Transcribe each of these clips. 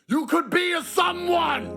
You could be a someone.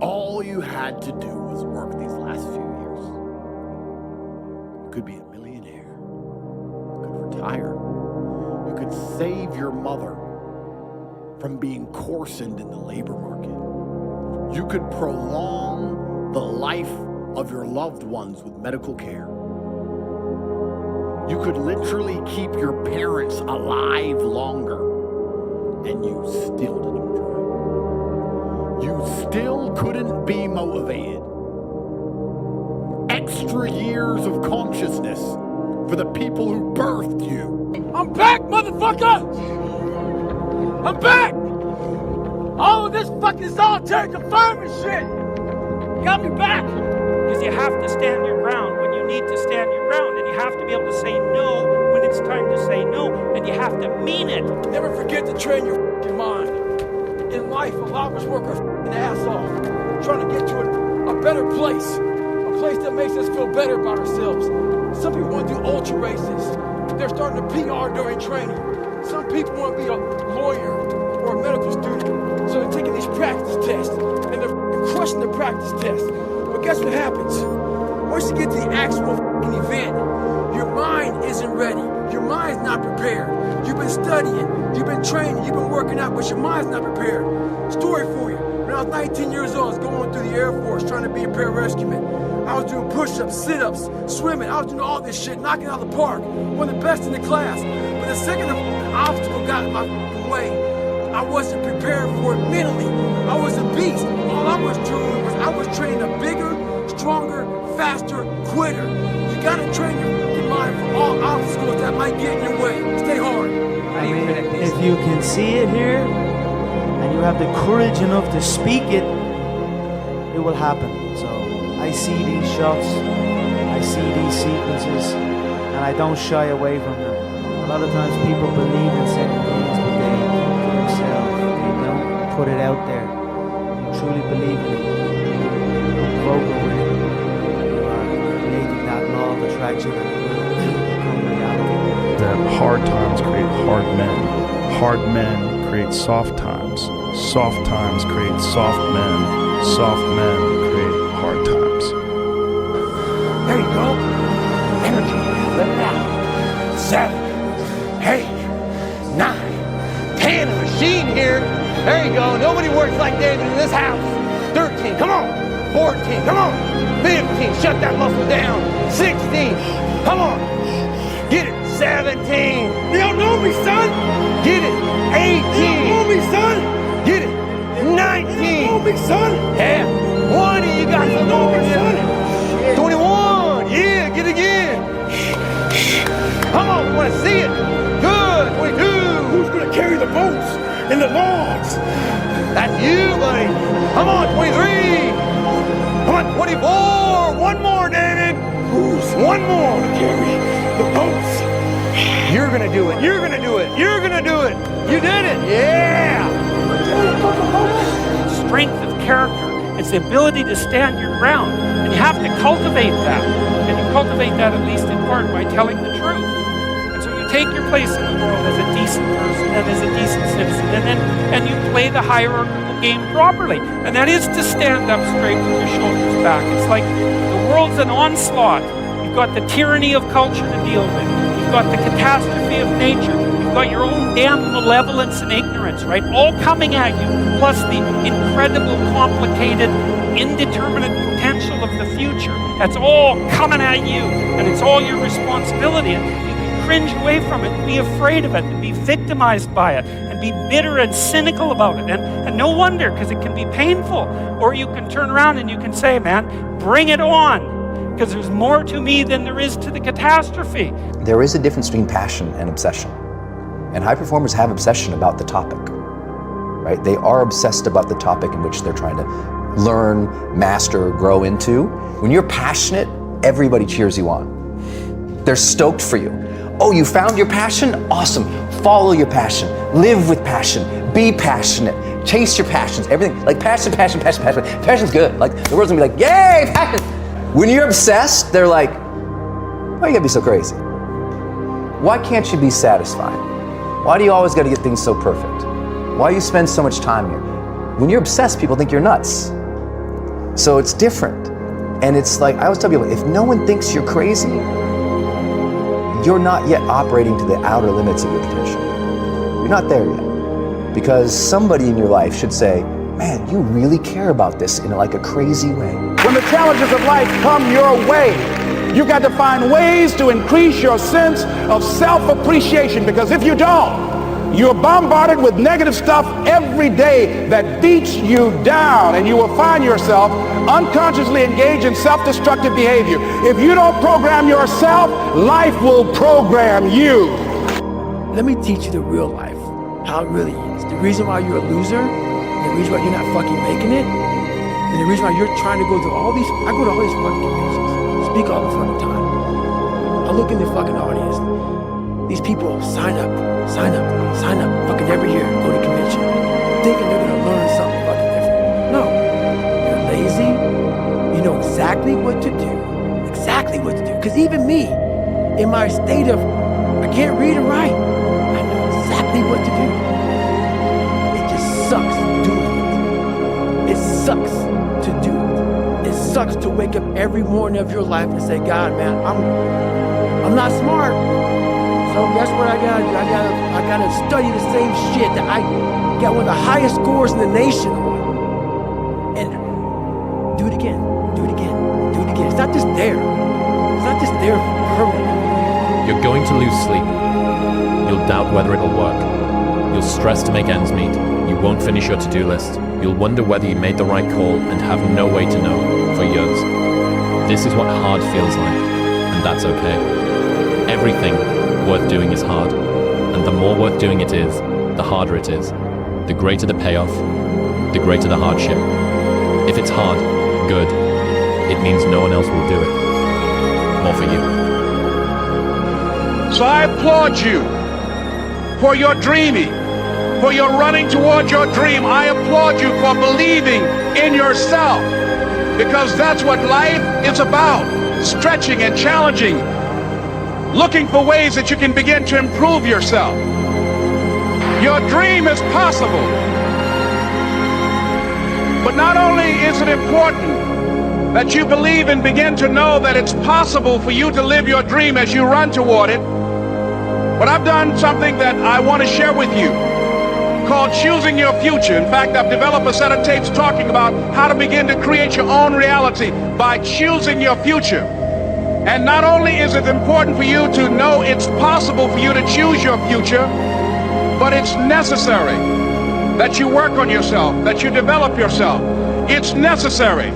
All you had to do was work these last few years. You could be a millionaire. You could retire. You could save your mother from being coarsened in the labor market. You could prolong the life of your loved ones with medical care. You could literally keep your parents alive longer, and you still didn't try. You still couldn't be motivated. Extra years of consciousness for the people who birthed you. I'm back, motherfucker! I'm back! All of this fucking solitary confinement shit got me back! Because you have to stand your ground when you need to stand your ground, and you have to be able to say no when it's time to say no, and you have to mean it. Never forget to train your fucking mind. In life, a lot of us work our fucking ass off, trying to get to a better place, a place that makes us feel better about ourselves. Some people want to do ultra races. They're starting to PR during training. Some people want to be a lawyer or a medical student, so they're taking these practice tests, and they're crushing the practice tests. But guess what happens? Once you get to the actual fucking event, your mind isn't ready. Your mind's not prepared. You've been studying, you've been training, you've been working out, but your mind's not prepared. Story for you. When I was 19 years old, I was going through the Air Force trying to be a pararescueman. I was doing push-ups, sit-ups, swimming. I was doing all this shit, knocking out the park. One of the best in the class. But the second the obstacle got in my way, I wasn't prepared for it mentally. I was a beast. All I was doing was I was training a bigger, stronger, faster quitter. You gotta train your mind for all obstacles that might get in your way. Stay hard. I mean, if you can see it here, and you have the courage enough to speak it, it will happen. So I see these shots, I see these sequences, and I don't shy away from them. A lot of times people believe in certain things, but they keep to themselves. They don't put it out there. You truly believe in it. You're vocal with it. You are creating that law of attraction and it will become reality. That hard times create hard men. Hard men create soft times. Soft times create soft men. Soft men create hard times. There you go. Energy. Let it out. 7, 8, 9, 10. A machine here. There you go. Nobody works like David in this house. 13. Come on. 14. Come on. 15. Shut that muscle down. 16. Come on. Get it. 17. You don't know me, son. Get it. 18. You don't know me, son. Get it. 19. You don't know me, son. Yeah. 20. You got some more in there. 21. Yeah. Get it again. Come on. We want to see it. Good. 22. Who's gonna carry the boats and the logs? That's you, buddy. Come on. 23. Come on. 24. One more, David. One more. Carry the boats. You're gonna do it. You're gonna do it. You're gonna do it. You did it. Yeah. Strength of character. It's the ability to stand your ground. And you have to cultivate that. And you cultivate that at least in part by telling the truth. And so you take your place in the world as a decent person and as a decent citizen, and you play the hierarchical game properly. And that is to stand up straight with your shoulders back. It's like the world's an onslaught. You've got the tyranny of culture to deal with. You've got the catastrophe of nature. You've got your own damn malevolence and ignorance, right? All coming at you, plus the incredible, complicated, indeterminate potential of the future. That's all coming at you, and it's all your responsibility. And you can cringe away from it, and be afraid of it, and be victimized by it, and be bitter and cynical about it. And no wonder, because it can be painful. Or you can turn around and you can say, man, bring it on. Because there's more to me than there is to the catastrophe. There is a difference between passion and obsession. And high performers have obsession about the topic, right? They are obsessed about the topic in which they're trying to learn, master, grow into. When you're passionate, everybody cheers you on. They're stoked for you. Oh, you found your passion? Awesome. Follow your passion. Live with passion. Be passionate. Chase your passions. Everything, like passion. Passion's good. Like the world's gonna be like, yay, passion. When you're obsessed, they're like, why you gotta be so crazy? Why can't you be satisfied? Why do you always got to get things so perfect? Why do you spend so much time here? When you're obsessed, people think you're nuts. So it's different. And it's like, I always tell people, if no one thinks you're crazy, you're not yet operating to the outer limits of your potential. You're not there yet. Because somebody in your life should say, man, you really care about this in like a crazy way. When the challenges of life come your way, you got to find ways to increase your sense of self-appreciation, because if you don't, you're bombarded with negative stuff every day that beats you down, and you will find yourself unconsciously engaged in self-destructive behavior. If you don't program yourself, life will program you. Let me teach you the real life, how it really is. The reason why you're a loser, the reason why you're not fucking making it, and the reason why you're trying to go through all these, I go to all these fucking conventions, speak all the fucking time. I look in the fucking audience, these people sign up, fucking every year, go to convention, thinking they're gonna learn something fucking different. No, you're lazy, you know exactly what to do, Because even me, in my state of, I can't read and write, I know exactly what to do. It just sucks doing it. It sucks to do it. It sucks to wake up every morning of your life and say, God, man, I'm not smart. So guess what I gotta do? I gotta study the same shit that I got one of the highest scores in the nation on. And do it again. It's not just there. It's not just there permanently. You're going to lose sleep. You'll doubt whether it'll work. You'll stress to make ends meet. You won't finish your to-do list. You'll wonder whether you made the right call and have no way to know for years. This is what hard feels like, and that's okay. Everything worth doing is hard, and the more worth doing it is, the harder it is. The greater the payoff, the greater the hardship. If it's hard, good. It means no one else will do it. More for you. So I applaud you for your dreaming, for your running toward your dream. I applaud you for believing in yourself, because that's what life is about. Stretching and challenging, looking for ways that you can begin to improve yourself. Your dream is possible. But not only is it important that you believe and begin to know that it's possible for you to live your dream as you run toward it, but I've done something that I want to share with you called Choosing Your Future. In fact, I've developed a set of tapes talking about how to begin to create your own reality by choosing your future. And not only is it important for you to know it's possible for you to choose your future, but it's necessary that you work on yourself, that you develop yourself. It's necessary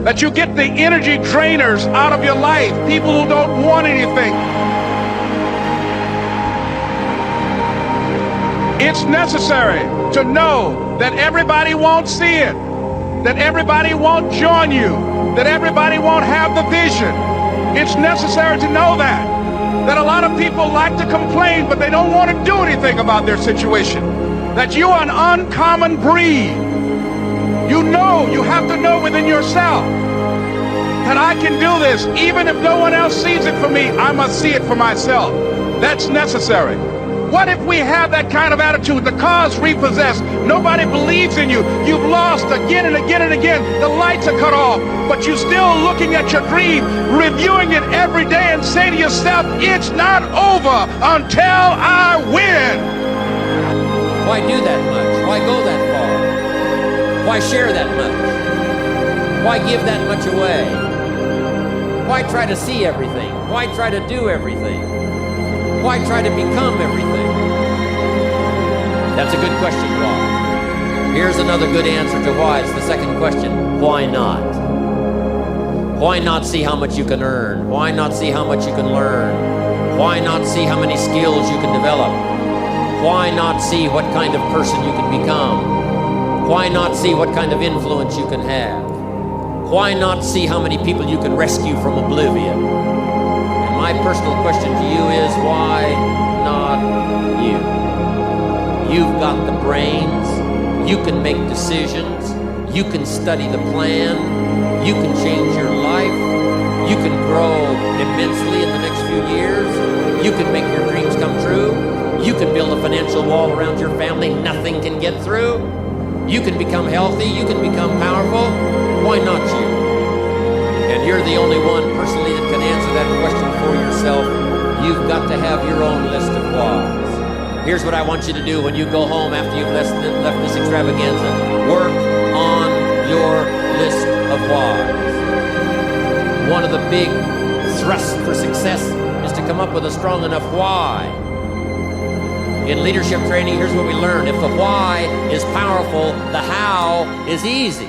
that you get the energy drainers out of your life, people who don't want anything. It's necessary to know that everybody won't see it, that everybody won't join you, that everybody won't have the vision. It's necessary to know that a lot of people like to complain, but they don't want to do anything about their situation. That you are an uncommon breed. You know, you have to know within yourself that I can do this. Even if no one else sees it for me, I must see it for myself. That's necessary. What if we have that kind of attitude? The car's repossessed. Nobody believes in you. You've lost again and again and again. The lights are cut off, but you're still looking at your dream, reviewing it every day and say to yourself, it's not over until I win. Why do that much? Why go that far? Why share that much? Why give that much away? Why try to see everything? Why try to do everything? Why try to become everything? That's a good question, why? Here's another good answer to why. It's the second question. Why not? Why not see how much you can earn? Why not see how much you can learn? Why not see how many skills you can develop? Why not see what kind of person you can become? Why not see what kind of influence you can have? Why not see how many people you can rescue from oblivion? My personal question to you is, why not you? You've got the brains, you can make decisions, you can study the plan, you can change your life, you can grow immensely in the next few years, you can make your dream through. You can build a financial wall around your family. Nothing can get through. You can become healthy. You can become powerful. Why not you? And you're the only one personally that can answer that question for yourself. You've got to have your own list of whys. Here's what I want you to do when you go home after you've left this extravaganza. Work on your list of whys. One of the big thrusts for success is to come up with a strong enough why. In leadership training, here's what we learned. If the why is powerful, the how is easy.